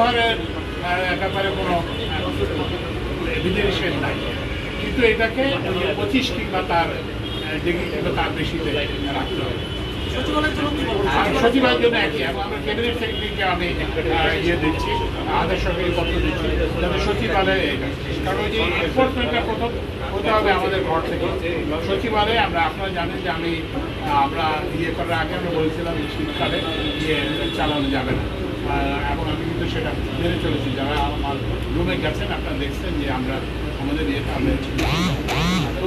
ব্যবহারের ব্যাপারে কোনো বিধিনিষেধ নাই, কিন্তু এটাকে 25 কিংবা তার ডিগ্রি কিংবা তার বেশিতে রাখতে হবে। সচিবালয়ের জন্য একই, এবং আমরা ক্যাবিনেট সেক্রেটারিকে আমি দিচ্ছি, আদেশ সরকারি পত্র দিচ্ছি যাতে সচিবালয়ে, কারণ ওই যে এনফোর্সমেন্টটা প্রথম হতে হবে আমাদের ঘর থেকে। সচিবালয়ে আপনারা জানেন যে আমরা করার আগে আমরা বলেছিলাম শীতকালে চালানো যাবে না, এবং আমি কিন্তু সেটা মেনে চলেছি। যারা আমার রুমে গেছেন আপনারা দেখছেন যে আমাদের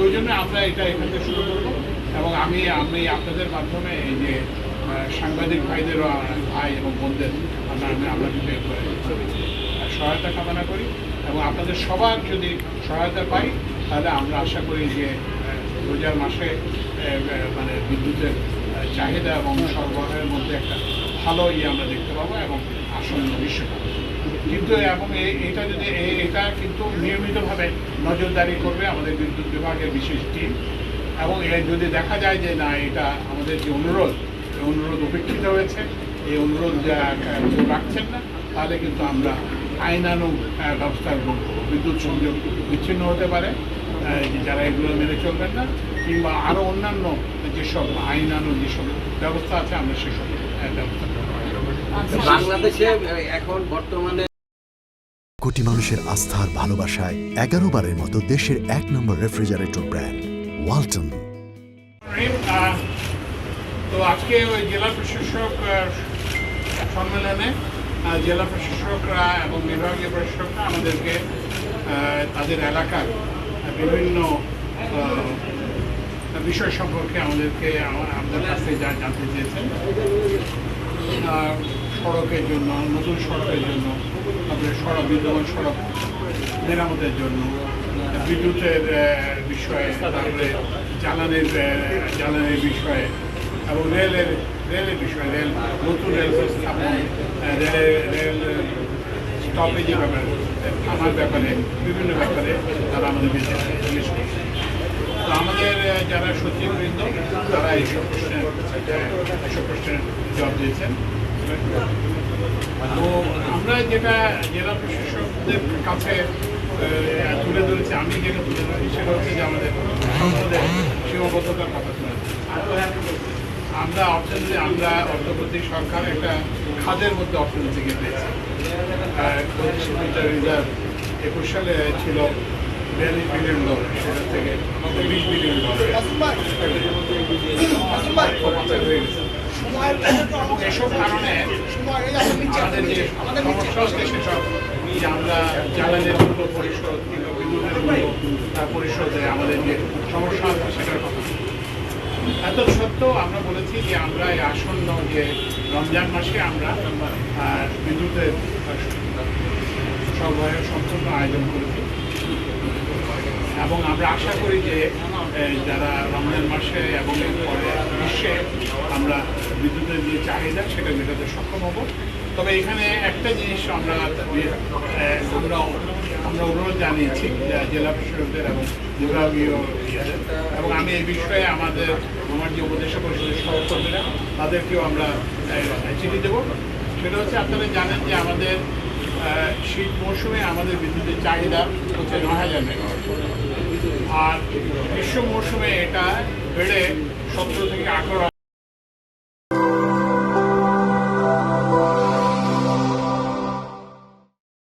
ওই জন্য আমরা এটা এখান থেকে শুরু করবো। এবং আমি আপনাদের মাধ্যমে এই যে সাংবাদিক ভাইদেরও, ভাই এবং বোনদের আমরা সহায়তা কামনা করি, এবং আপনাদের সবার যদি সহায়তা পাই তাহলে আমরা আশা করি যে রোজার মাসে মানে বিদ্যুতের চাহিদা এবং সরবরাহের মধ্যে একটা ভালো আমরা দেখতে পাবো এবং আসন্ন ভবিষ্যৎ। কিন্তু এবং এটা কিন্তু নিয়মিতভাবে নজরদারি করবে আমাদের বিদ্যুৎ বিভাগের বিশেষ টিম, এবং যদি দেখা যায় যে না এটা আমাদের যে অনুরোধ উপেক্ষিত হয়েছে, এই অনুরোধ কেউ রাখছেন না, তাহলে কিন্তু আমরা আইনানুগ ব্যবস্থা গ্রহণ করব। বিদ্যুৎ সংযোগ বিচ্ছিন্ন হতে পারে যারা এগুলো মেনে চলবেন না, কিংবা আরও অন্যান্য যেসব আইনানুগ যেসব ব্যবস্থা আছে আমরা সেসব ব্যবস্থা গ্রহণ করব। বাংলাদেশে এখন বর্তমানে কোটি মানুষের আস্থার ভালোবাসায় 11 বারের মতো দেশের 1 নম্বর রেফ্রিজারেটর ব্র্যান্ড ওয়ালটন। তো আজকে ওই জেলা প্রশাসক সম্মেলনে জেলা প্রশাসকরা এবং বিভাগীয় প্রশাসকরা আমাদেরকে তাদের এলাকার বিভিন্ন বিষয় সম্পর্কে আমাদের কাছে যা জানতে চেয়েছেন, সড়কের জন্য, নতুন সড়কের জন্য, তারপরে বিদ্যমান সড়ক মেরামতের জন্য, বিদ্যুতের বিষয়ে, তারপরে জ্বালানির বিষয়ে, এবং রেলের বিষয়ে, নতুন রেল স্থাপন, রেল স্টপেজের ব্যাপারে, থামার ব্যাপারে, বিভিন্ন ব্যাপারে তারা আমাদের জিজ্ঞেস করছে। তো আমাদের যারা সচিববৃন্দ তারা এইসব প্রশ্নের জবাব দিয়েছেন। তো আমরা যেটা জেলা প্রশাসকদের কাছে তুলে ধরেছি, আমি যেটা তুলে ধরেছি সেটা হচ্ছে যে আমাদের সম্পদের সীমাবদ্ধতার কথা তুলে আমরা অর্থনৈতিক সরকার একটা খাদের মধ্যে অর্থনীতিকে পেয়েছি। 25 মিটার রিজার্ভ 21 সালে ছিল $42 বিলিয়ন, সেটা থেকে $20 বিলিয়ন হয়ে গেছে। এসব কারণে আমাদের যে সমস্যা হচ্ছে সেসব যে আমরা জ্বালানির মূল্য পরিশোধ কিংবা বিদ্যুতের মূল্য পরিশোধে আমাদের যে সমস্যা আছে সেটার কথা। এত সত্ত্বেও আমরা বলেছি যে আমরা এই আসন্ন যে রমজান মাসে আমরা বিদ্যুতের সরবরাহের সম্পূর্ণ আয়োজন করেছি, এবং আমরা আশা করি যে যারা রমজান মাসে এবং পরে গ্রীষ্মে আমরা বিদ্যুতের যে চাহিদা সেটা মেটাতে সক্ষম হব। তবে এখানে একটা জিনিস আমরা অনুরোধ জানিয়েছি জেলা প্রশাসকদের এবং বিভাগীয়, এবং আমি এই বিষয়ে আমার যে উপদেষ্টা পরিষদের সহকর্মীরা তাদেরকেও আমরা চিঠি দেব। সেটা হচ্ছে, আপনারা জানেন যে আমাদের শীত মৌসুমে আমাদের বিদ্যুতের চাহিদা হচ্ছে 9,000 মেগাওয়াট, আর গ্রীষ্ম মৌসুমে এটা বেড়ে 17 থেকে 18